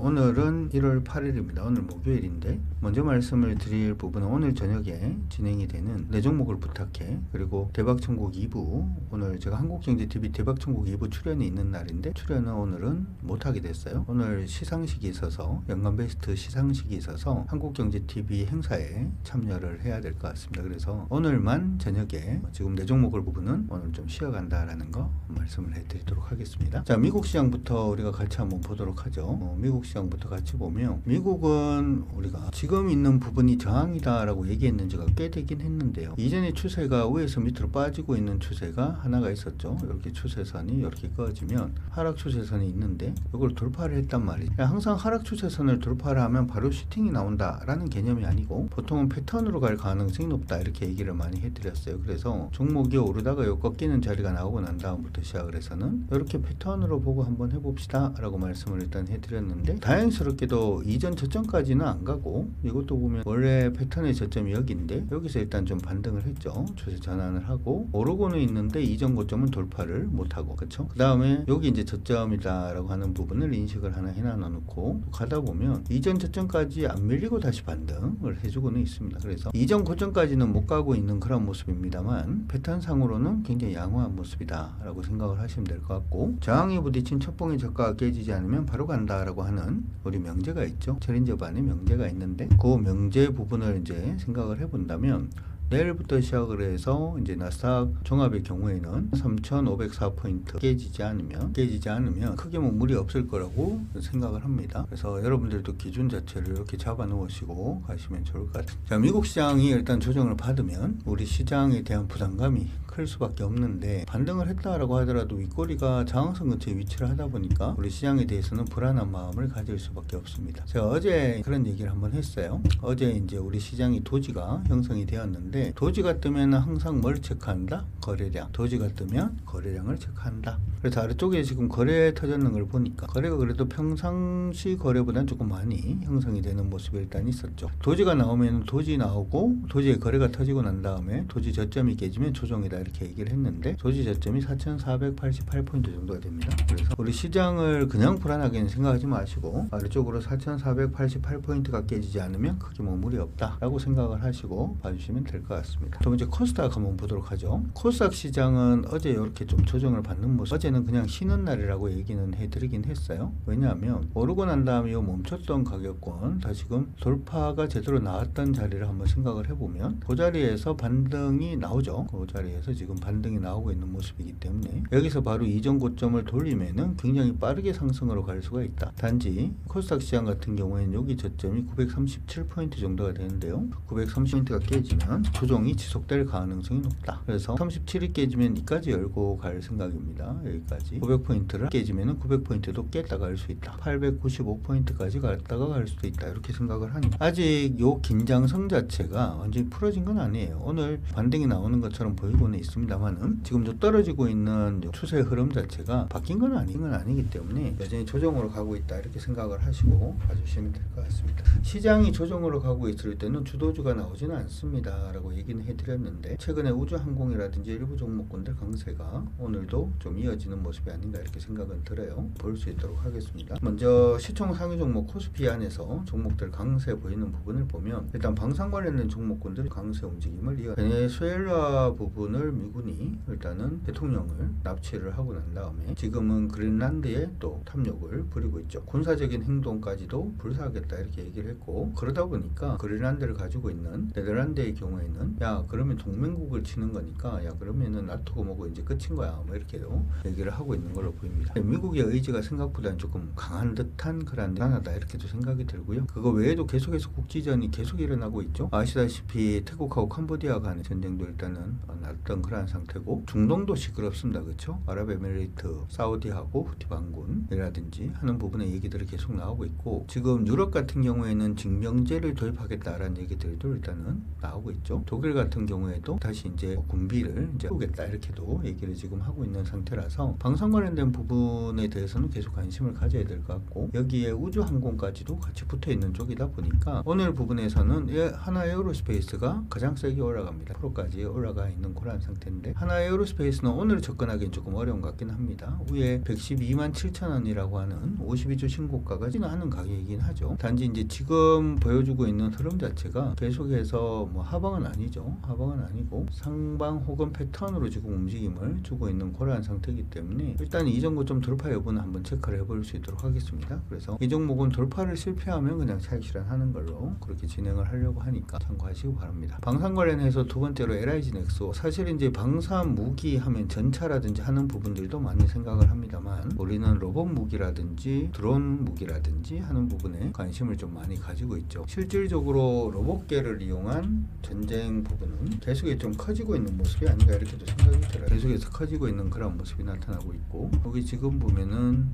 오늘은 1월 8일입니다. 오늘 목요일인데 먼저 말씀을 드릴 부분은 오늘 저녁에 진행이 되는 내 종목을 부탁해, 그리고 대박천국 2부, 오늘 제가 한국경제TV 대박천국 2부 출연이 있는 날인데 출연은 오늘은 못하게 됐어요. 오늘 시상식이 있어서, 연간베스트 시상식이 있어서 한국경제TV 행사에 참여를 해야 될 것 같습니다. 그래서 오늘만 저녁에 지금 내 종목을 부분은 오늘 좀 쉬어간다라는 거 말씀을 해드리도록 하겠습니다. 자, 미국 시장부터 우리가 같이 한번 보도록 하죠. 미국 시장부터 같이 보면, 미국은 우리가 지금 있는 부분이 저항이다라고 얘기했는 지가 꽤 되긴 했는데요. 이전에 추세가 위에서 밑으로 빠지고 있는 추세가 하나가 있었죠. 이렇게 추세선이 이렇게 꺼지면 하락 추세선이 있는데 이걸 돌파를 했단 말이죠. 항상 하락 추세선을 돌파를 하면 바로 슈팅이 나온다라는 개념이 아니고 보통은 패턴으로 갈 가능성이 높다, 이렇게 얘기를 많이 해드렸어요. 그래서 종목이 오르다가 요 꺾이는 자리가 나오고 난 다음부터 시작을 해서는 이렇게 패턴으로 보고 한번 해봅시다 라고 말씀을 일단 해드렸는데, 다행스럽게도 이전 저점까지는 안 가고, 이것도 보면 원래 패턴의 저점이 여기인데 여기서 일단 좀 반등을 했죠. 추세 전환을 하고 오르고는 있는데 이전 고점은 돌파를 못하고, 그쵸? 그 다음에 여기 이제 저점이다 라고 하는 부분을 인식을 하나 해놔 놓고 가다 보면 이전 저점까지 안 밀리고 다시 반등을 해주고는 있습니다. 그래서 이전 고점까지는 못 가고 있는 그런 모습입니다만 패턴상으로는 굉장히 양호한 모습이다 라고 생각을 하시면 될 것 같고, 저항에 부딪힌 첫봉의 저가가 깨지지 않으면 바로 간다라고 하는 우리 명제가 있죠. 챌린저 반에 명제가 있는데 그 명제 부분을 이제 생각을 해본다면, 내일부터 시작을 해서 이제 나스닥 종합의 경우에는 3,504포인트 깨지지 않으면 크게 뭐 무리 없을 거라고 생각을 합니다. 그래서 여러분들도 기준 자체를 이렇게 잡아 놓으시고 가시면 좋을 것 같아요. 자, 미국 시장이 일단 조정을 받으면 우리 시장에 대한 부담감이 클 수밖에 없는데, 반등을 했다라고 하더라도 윗꼬리가 저항선 근처에 위치를 하다 보니까 우리 시장에 대해서는 불안한 마음을 가질 수밖에 없습니다. 제가 어제 그런 얘기를 한번 했어요. 어제 이제 우리 시장이 도지가 형성이 되었는데, 도지가 뜨면 항상 뭘 체크한다? 거래량. 도지가 뜨면 거래량을 체크한다. 그래서 아래쪽에 지금 거래 터졌는 걸 보니까 거래가 그래도 평상시 거래보다는 조금 많이 형성이 되는 모습이 일단 있었죠. 도지가 나오면 도지 나오고, 도지의 거래가 터지고 난 다음에 도지 저점이 깨지면 조정이다 이렇게 얘기를 했는데, 도지 저점이 4,488포인트 정도가 됩니다. 그래서 우리 시장을 그냥 불안하게는 생각하지 마시고 아래쪽으로 4,488포인트가 깨지지 않으면 크게 뭐 무리 없다 라고 생각을 하시고 봐주시면 될 것 같습니다. 두 번째 코스닥 한번 보도록 하죠. 코스닥 시장은 어제 이렇게 좀 조정을 받는 모습, 어제는 그냥 쉬는 날이라고 얘기는 해드리긴 했어요. 왜냐하면 오르고 난 다음에 멈췄던 가격권 다시금 돌파가 제대로 나왔던 자리를 한번 생각을 해보면 그 자리에서 반등이 나오죠. 그 자리에서 지금 반등이 나오고 있는 모습이기 때문에 여기서 바로 이전 고점을 돌리면은 굉장히 빠르게 상승으로 갈 수가 있다. 단지 코스닥 시장 같은 경우에는 여기 저점이 937포인트 정도가 되는데요. 930포인트가 깨지면 조정이 지속될 가능성이 높다. 그래서 37이 깨지면 이까지 열고 갈 생각입니다. 여기까지 900포인트를 깨지면 900포인트도 깼다 갈 수 있다. 895포인트까지 갔다가 갈 수도 있다. 이렇게 생각을 하니, 아직 요 긴장성 자체가 완전히 풀어진 건 아니에요. 오늘 반등이 나오는 것처럼 보이고는 있습니다만은 지금 저 떨어지고 있는 추세 흐름 자체가 바뀐 건 아니기 때문에 여전히 조정으로 가고 있다 이렇게 생각을 하시고 봐주시면 될 것 같습니다. 시장이 조정으로 가고 있을 때는 주도주가 나오지는 않습니다 라고 얘기는 해드렸는데, 최근에 우주항공이라든지 일부 종목군들 강세가 오늘도 좀 이어지는 모습이 아닌가 이렇게 생각은 들어요. 볼 수 있도록 하겠습니다. 먼저 시총 상위 종목 코스피 안에서 종목들 강세 보이는 부분을 보면, 일단 방산 관련된 종목군들 강세 움직임을 이어, 베네수엘라 부분을 미군이 일단은 대통령을 납치를 하고 난 다음에 지금은 그린란드에 또 탐욕을 부리고 있죠. 군사적인 행동까지도 불사하겠다 이렇게 얘기를 했고, 그러다 보니까 그린란드를 가지고 있는 네덜란드의 경우에는 야 그러면 동맹국을 치는 거니까 야 그러면은 나토고 뭐고 이제 끝인 거야 뭐 이렇게도 얘기를 하고 있는 걸로 보입니다. 미국의 의지가 생각보다는 조금 강한 듯한 그런 하나다 이렇게도 생각이 들고요. 그거 외에도 계속해서 국지전이 계속 일어나고 있죠. 아시다시피 태국하고 캄보디아 간의 전쟁도 일단은 났던 그런 상태고, 중동도 시끄럽습니다. 그렇죠? 아랍에미레이트, 사우디하고 후티 반군이라든지 하는 부분의 얘기들이 계속 나오고 있고, 지금 유럽 같은 경우에는 징병제를 도입하겠다라는 얘기들도 일단은 나오고 있죠. 독일 같은 경우에도 다시 이제 군비를 이제 오겠다 이렇게도 얘기를 지금 하고 있는 상태라서 방산 관련된 부분에 대해서는 계속 관심을 가져야 될 것 같고, 여기에 우주항공까지도 같이 붙어 있는 쪽이다 보니까 오늘 부분에서는 하나 에어로스페이스가 가장 세게 올라갑니다. 프로까지 올라가 있는 그런 상태인데 하나에어로스페이스는 오늘 접근하기는 조금 어려운 것 같긴 합니다. 위에 112만 7천 원이라고 하는 52주 신고가가 지나는 가격이긴 하죠. 단지 이제 지금 보여주고 있는 흐름 자체가 계속해서 뭐 하방은 아니죠. 하방은 아니고 상방 혹은 패턴으로 지금 움직임을 주고 있는 그러한 상태이기 때문에 일단 이 종목 좀 돌파 여부는 한번 체크를 해볼 수 있도록 하겠습니다. 그래서 이 종목은 돌파를 실패하면 그냥 차익 실현하는 걸로 그렇게 진행을 하려고 하니까 참고하시기 바랍니다. 방산 관련해서 두 번째로 LIG 넥소, 사실 이제 방산 무기 하면 전차라든지 하는 부분들도 많이 생각을 합니다만 우리는 로봇 무기라든지 드론 무기라든지 하는 부분에 관심을 좀 많이 가지고 있죠. 실질적으로 로봇계를 이용한 전쟁 부분은 계속해서 좀 커지고 있는 모습이 아닌가 이렇게도 생각이 들어요. 계속해서 커지고 있는 그런 모습이 나타나고 있고, 여기 지금 보면은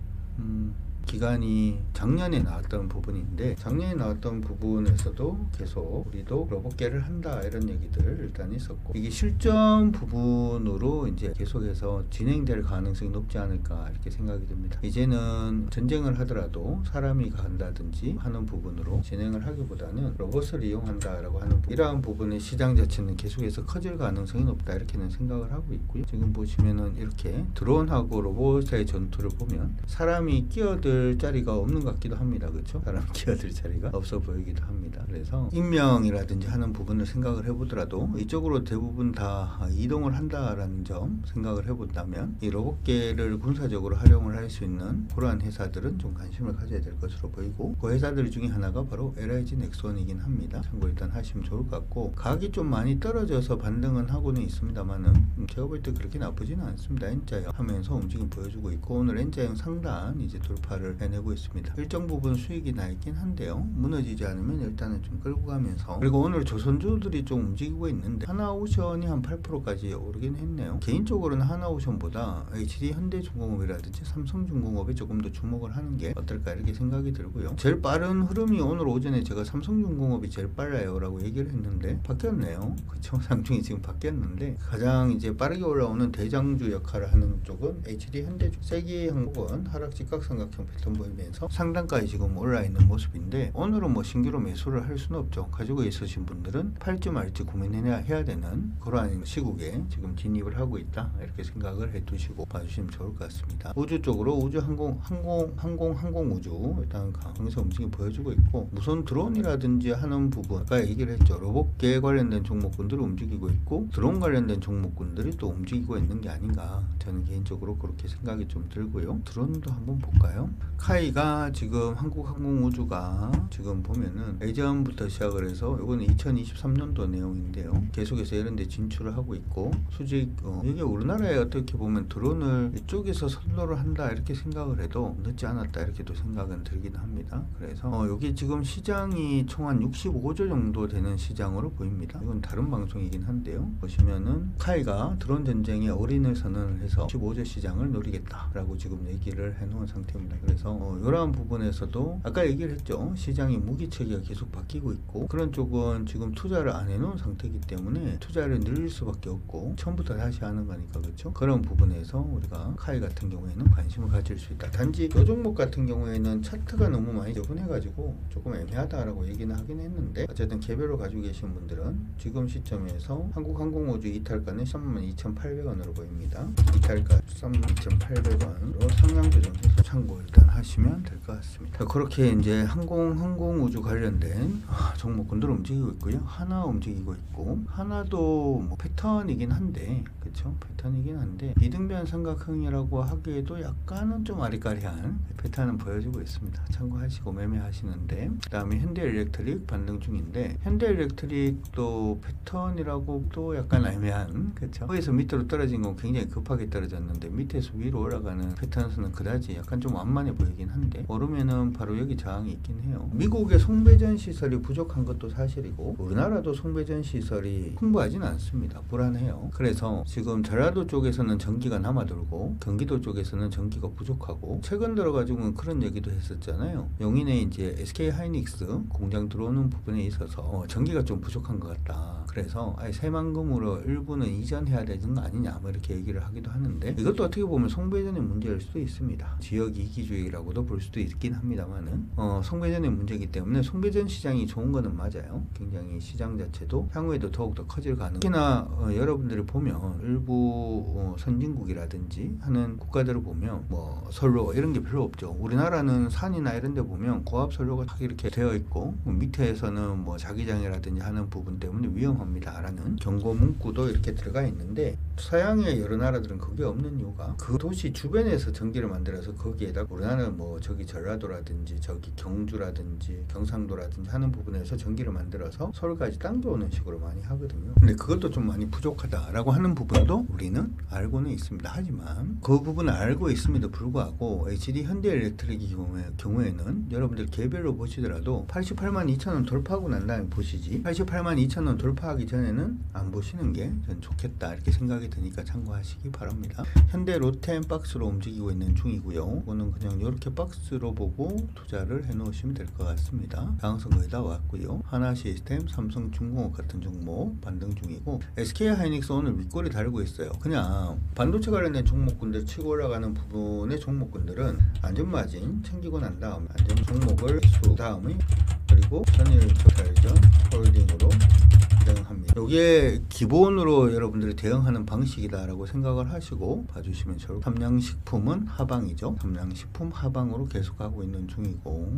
기간이 작년에 나왔던 부분인데 작년에 나왔던 부분에서도 계속 우리도 로봇계를 한다 이런 얘기들 일단 있었고, 이게 실전 부분으로 이제 계속해서 진행될 가능성이 높지 않을까 이렇게 생각이 듭니다. 이제는 전쟁을 하더라도 사람이 간다든지 하는 부분으로 진행을 하기보다는 로봇을 이용한다라고 하는 이러한 부분의 시장 자체는 계속해서 커질 가능성이 높다 이렇게는 생각을 하고 있고요. 지금 보시면은 이렇게 드론하고 로봇의 전투를 보면 사람이 끼어들 자리가 없는 것 같기도 합니다. 그렇죠? 사람 끼어들 자리가 없어 보이기도 합니다. 그래서 익명이라든지 하는 부분을 생각을 해보더라도 이쪽으로 대부분 다 이동을 한다라는 점 생각을 해본다면 이 로봇계를 군사적으로 활용을 할 수 있는 그러한 회사들은 좀 관심을 가져야 될 것으로 보이고, 그 회사들 중에 하나가 바로 LIG 넥슨이긴 합니다. 참고 일단 하시면 좋을 것 같고, 가격이 좀 많이 떨어져서 반등은 하고는 있습니다만은 제가 볼 때 그렇게 나쁘지는 않습니다. N자형 하면서 움직임 보여주고 있고, 오늘 N자형 상단 이제 돌파를 해내고 있습니다. 일정 부분 수익이 나 있긴 한데요. 무너지지 않으면 일단은 좀 끌고 가면서, 그리고 오늘 조선주들이 좀 움직이고 있는데 하나오션이 한 8%까지 오르긴 했네요. 개인적으로는 하나오션보다 HD 현대중공업이라든지 삼성중공업에 조금 더 주목을 하는 게 어떨까 이렇게 생각이 들고요. 제일 빠른 흐름이 오늘 오전에 제가 삼성중공업이 제일 빨라요 라고 얘기를 했는데 바뀌었네요. 그쵸? 상중이 지금 바뀌었는데 가장 이제 빠르게 올라오는 대장주 역할을 하는 쪽은 HD 현대중, 세기 항목은 하락 직각삼각형 패턴 보이면서 상단까지 지금 올라 있는 모습인데, 오늘은 뭐 신규로 매수를 할 수는 없죠. 가지고 있으신 분들은 팔지 말지 고민해야 되는 그러한 시국에 지금 진입을 하고 있다 이렇게 생각을 해두시고 봐주시면 좋을 것 같습니다. 우주 쪽으로 우주 항공 우주 일단 강해서 움직임 보여주고 있고, 무선 드론이라든지 하는 부분 아까 얘기를 했죠. 로봇계 관련된 종목군들이 움직이고 있고 드론 관련된 종목군들이 또 움직이고 있는 게 아닌가 저는 개인적으로 그렇게 생각이 좀 들고요. 드론도 한번 볼까요? 카이가 지금 한국항공우주가 지금 보면은 예전부터 시작을 해서 이거는 2023년도 내용인데요. 계속해서 이런 데 진출을 하고 있고, 수직 이게 우리나라에 어떻게 보면 드론을 이쪽에서 선도를 한다 이렇게 생각을 해도 늦지 않았다 이렇게도 생각은 들긴 합니다. 그래서 여기 지금 시장이 총 한 65조 정도 되는 시장으로 보입니다. 이건 다른 방송이긴 한데요. 보시면은 카이가 드론 전쟁에 올인을 선언을 해서 15조 시장을 노리겠다라고 지금 얘기를 해놓은 상태입니다. 그래서 이러한 부분에서도 아까 얘기를 했죠. 시장이 무기체계가 계속 바뀌고 있고 그런 쪽은 지금 투자를 안 해놓은 상태이기 때문에 투자를 늘릴 수밖에 없고 처음부터 다시 하는 거니까, 그렇죠? 그런 부분에서 우리가 카이 같은 경우에는 관심을 가질 수 있다. 단지 이 종목 같은 경우에는 차트가 너무 많이 여분해가지고 조금 애매하다라고 얘기는 하긴 했는데, 어쨌든 개별로 가지고 계신 분들은 지금 시점에서 한국항공우주 이탈가는 32,800원으로 보입니다. 이탈가 32,800원으로 상향 조정해서 참고 일단 하시면 될 것 같습니다. 그렇게 이제 항공우주 관련된 종목군들 움직이고 있고요. 하나 움직이고 있고, 하나도 뭐 패턴이긴 한데, 그렇죠? 패턴이긴 한데 이등변 삼각형이라고 하기에도 약간은 좀 아리까리한 패턴은 보여주고 있습니다. 참고하시고 매매하시는데, 그 다음에 현대일렉트릭 반등 중인데, 현대일렉트릭도 패턴이라고 또 약간 애매한, 그렇죠? 거기서 밑으로 떨어진 건 굉장히 급하게 떨어졌는데 밑에서 위로 올라가는 패턴에서는 그다지 약간 좀 완만해 보이긴 한데, 오르면은 바로 여기 저항이 있긴 해요. 미국의 송배전 시설이 부족한 것도 사실이고 우리나라도 송배전 시설이 풍부하진 않습니다. 불안해요. 그래서 지금 전라도 쪽에서는 전기가 남아돌고 경기도 쪽에서는 전기가 부족하고, 최근 들어가지고는 그런 얘기도 했었잖아요. 용인에 이제 SK 하이닉스 공장 들어오는 부분에 있어서 전기가 좀 부족한 것 같다. 그래서 새만금으로 일부는 이전해야 되는 거 아니냐 뭐 이렇게 얘기를 하기도 하는데, 이것도 어떻게 보면 송배전의 문제일 수도 있습니다. 지역 이기주의 기술주의라고도 볼 수도 있긴 합니다만은 송배전의 문제이기 때문에 송배전 시장이 좋은 거는 맞아요. 굉장히 시장 자체도 향후에도 더욱더 커질 가능. 특히나 여러분들이 보면 일부 선진국이라든지 하는 국가들을 보면 뭐 선로 이런 게 별로 없죠. 우리나라는 산이나 이런 데 보면 고압 선로가 딱 이렇게 되어 있고 밑에서는 뭐 자기장이라든지 하는 부분 때문에 위험합니다라는 경고 문구도 이렇게 들어가 있는데, 서양의 여러 나라들은 그게 없는 이유가 그 도시 주변에서 전기를 만들어서 거기에다, 우리나라는 뭐 저기 전라도라든지 저기 경주라든지 경상도라든지 하는 부분에서 전기를 만들어서 서울까지 당겨오는 식으로 많이 하거든요. 근데 그것도 좀 많이 부족하다라고 하는 부분도 우리는 알고는 있습니다. 하지만 그 부분을 알고 있음에도 불구하고 HD 현대일렉트릭의 경우에는 여러분들 개별로 보시더라도 88만 2천원 돌파하고 난 다음에 보시지, 88만 2천원 돌파하기 전에는 안 보시는 게 전 좋겠다 이렇게 생각이 드니까 참고하시기 바랍니다. 현대 로템 박스로 움직이고 있는 중이고요. 이거는 그냥 이렇게 박스로 보고 투자를 해 놓으시면 될 것 같습니다. 방송 거의 다 왔고요. 하나시스템, 삼성중공업 같은 종목 반등 중이고, SK하이닉스 오늘 윗골이 달고 있어요. 그냥 반도체 관련된 종목군들 치고 올라가는 부분의 종목군들은 안전마진 챙기고 난 다음 안전 종목을 수 다음에 그리고 선일조달전 홀딩으로 대응합니다. 이게 기본으로 여러분들이 대응하는 방식이다라고 생각을 하시고 봐주시면 좋을 것 같아요. 삼양식품은 하방이죠. 삼양식품 하방으로 계속하고 있는 중이고,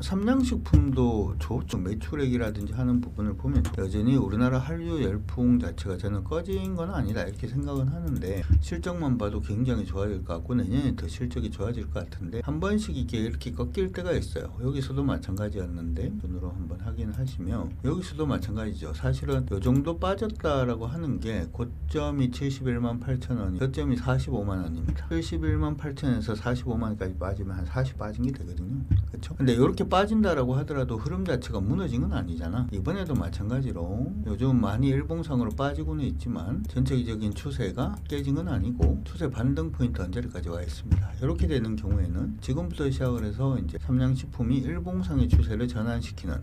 삼양식품도 좋죠. 매출액이라든지 하는 부분을 보면 여전히 우리나라 한류 열풍 자체가 저는 꺼진 건 아니다 이렇게 생각은 하는데, 실적만 봐도 굉장히 좋아질 것 같고 내년에 더 실적이 좋아질 것 같은데 한 번씩 이게 이렇게 꺾일 때가 있어요. 여기서도 마찬가지였는데 눈으로 한번 확인하시면 여기서도 마찬가지죠. 사실은 이 정도 빠졌다라고 하는 게 고점이 71만 8천원이 저점이 45만 원입니다. 71만 8천원에서 45만 원까지 빠지면 한 40 빠진 게 되거든요. 그렇죠? 근데 이렇게 빠진다라고 하더라도 흐름 자체가 무너진 건 아니잖아. 이번에도 마찬가지로 요즘 많이 일봉상으로 빠지고는 있지만 전체적인 추세가 깨진 건 아니고 추세 반등 포인트 언저리까지 와 있습니다. 이렇게 되는 경우에는 지금부터 시작을 해서 이제 삼양식품이 일봉상의 추세를 전환시키는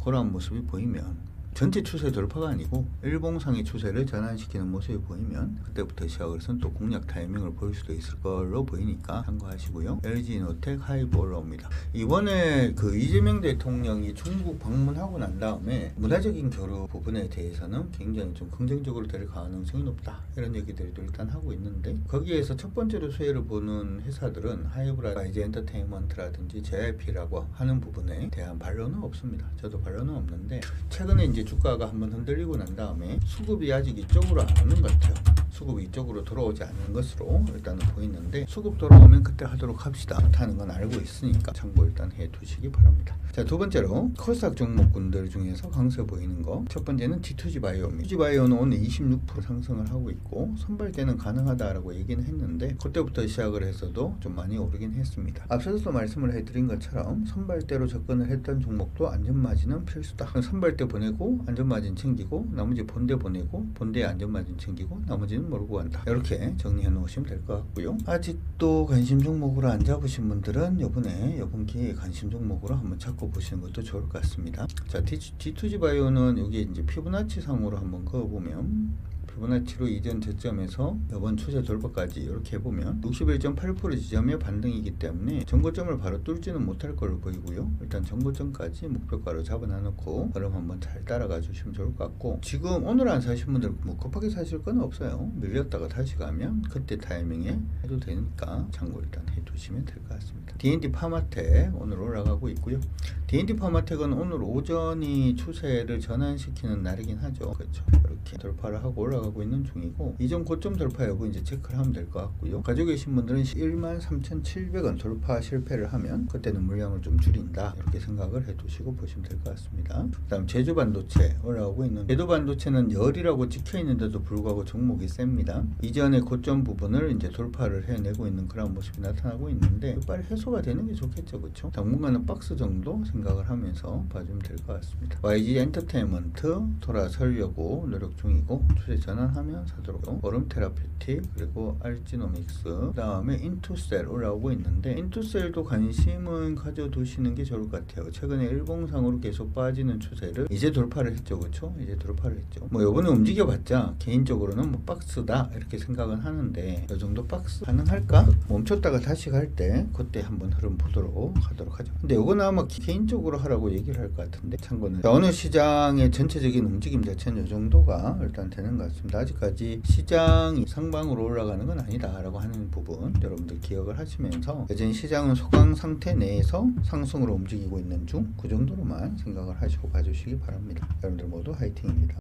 그런 모습이 보이면, 전체 추세 돌파가 아니고 일봉상의 추세를 전환시키는 모습이 보이면 그때부터 시작을 해서 또 공략 타이밍을 볼 수도 있을 걸로 보이니까 참고하시고요. LG노텍 하이브 올라옵니다. 이번에 그 이재명 대통령이 중국 방문하고 난 다음에 문화적인 교류 부분에 대해서는 굉장히 좀 긍정적으로 될 가능성이 높다 이런 얘기들도 일단 하고 있는데, 거기에서 첫 번째로 수혜를 보는 회사들은 하이브라든지 YG 엔터테인먼트라든지 JYP라고 하는 부분에 대한 반론은 없습니다. 저도 반론은 없는데, 최근에 이제 주가가 한번 흔들리고 난 다음에 수급이 아직 이쪽으로 안 오는 것 같아요. 수급이 이쪽으로 돌아오지 않는 것으로 일단은 보이는데, 수급 돌아오면 그때 하도록 합시다 하는 건 알고 있으니까 참고 일단 해 두시기 바랍니다. 자, 두 번째로 코스닥 종목군들 중에서 강세 보이는 거, 첫 번째는 G2G 바이오입니다. G2G 바이오는 오늘 26% 상승을 하고 있고 선발대는 가능하다라고 얘기는 했는데 그때부터 시작을 해서도 좀 많이 오르긴 했습니다. 앞서서 말씀을 해드린 것처럼 선발대로 접근을 했던 종목도 안전마진은 필수다. 선발대 보내고 안전마진 챙기고 나머지 본대 보내고 본대에 안전마진 챙기고 나머지는 모르고 간다. 이렇게 정리해 놓으시면 될 것 같고요. 아직도 관심 종목으로 안 잡으신 분들은 이번 기회에 관심 종목으로 한번 찾고 보시는 것도 좋을 것 같습니다. 자, G2G 바이오는 여기 이제 피보나치 상으로 한번 그어보면 피보나치로 이전 저점에서 이번 추세 돌파까지 이렇게 해보면 61.8% 지점의 반등이기 때문에 전고점을 바로 뚫지는 못할 걸로 보이고요. 일단 전고점까지 목표가로 잡아놔놓고 그럼 한번 잘 따라가 주시면 좋을 것 같고, 지금 오늘 안 사신 분들 뭐 급하게 사실 건 없어요. 밀렸다가 다시 가면 그때 타이밍에 해도 되니까 참고 일단 해두시면 될 것 같습니다. D&D 파마텍 오늘 올라가고 있고요. D&D 파마텍은 오늘 오전이 추세를 전환시키는 날이긴 하죠. 그렇죠. 이렇게 돌파를 하고 올라가고 있는 중이고, 이전 고점 돌파 여부 이제 체크를 하면 될 것 같고요. 가지고 계신 분들은 13,700원 돌파 실패를 하면 그때는 물량을 좀 줄인다 이렇게 생각을 해두시고 보시면 될 것 같습니다. 그 다음 제주반도체 올라오고 있는, 제주반도체는 열이라고 찍혀 있는데도 불구하고 종목이 셉니다. 이전의 고점 부분을 이제 돌파를 해내고 있는 그런 모습이 나타나고 있는데 빨리 해소가 되는 게 좋겠죠. 그렇죠? 당분간은 박스 정도 생각을 하면서 봐주면 될 것 같습니다. YG 엔터테인먼트 돌아서려고 노력 중이고 추세 전환하면 사도록 하고, 오름 테라피틱, 그리고 알지노믹스, 그 다음에 인투셀 올라오고 있는데 인투셀도 관심은 가져두시는 게 좋을 것 같아요. 최근에 일봉상으로 계속 빠지는 추세를 이제 돌파를 했죠. 그렇죠? 이제 돌파를 했죠. 뭐 요번에 움직여봤자 개인적으로는 뭐 박스다 이렇게 생각은 하는데 이 정도 박스 가능할까? 멈췄다가 다시 갈 때 그때 한번 흐름 보도록 하도록 하죠. 근데 요거는 아마 개인적으로 하라고 얘기를 할 것 같은데 참고는 자, 오늘 시장의 전체적인 움직임 자체는 이 정도가 일단 되는 것 같습니다. 아직까지 시장이 상방으로 올라가는 건 아니다 라고 하는 부분 여러분들 기억을 하시면서 여전히 시장은 소강 상태 내에서 상승으로 움직이고 있는 중 그 정도로만 생각을 하시고 봐주시기 바랍니다. 여러분들 모두 화이팅입니다.